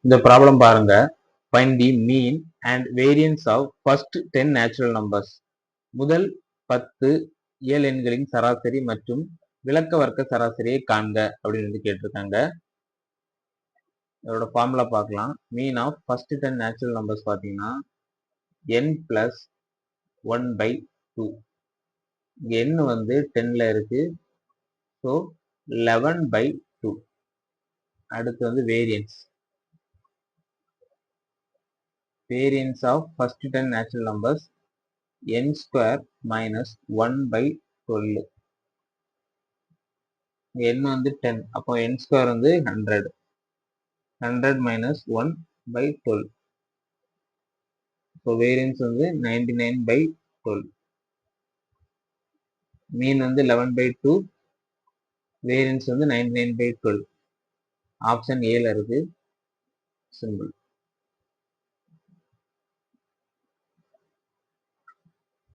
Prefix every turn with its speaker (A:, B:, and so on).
A: இந்த ப்ராப்ளம் பாருங்க. Find the mean and variance of first 10 natural numbers. முதல் 10 இயல் எண்களின் சராசரி மற்றும் விளக்க வர்க்க சராசரியை காண்க அப்படின்னு கேட்டிருக்காங்க. இதோட ஃபார்முலா பார்க்கலாம். Mean of first 10 natural numbers பார்த்தீங்கன்னா n பிளஸ் 1/2. n வந்து 10ல இருக்கு. ஸோ 11/2. அடுத்து வந்து variance of first 10 natural numbers n square minus 1/12. n வந்து 10, அப்போ n ஸ்கொயர் வந்து 100 மைனஸ் 1/12. ஸோ வேரியன்ஸ் வந்து 99/12. மீன் வந்து 11/2, வேரியன்ஸ் வந்து 99/12. ஆப்ஷன் ஏல இருக்கு சிம்பிள்.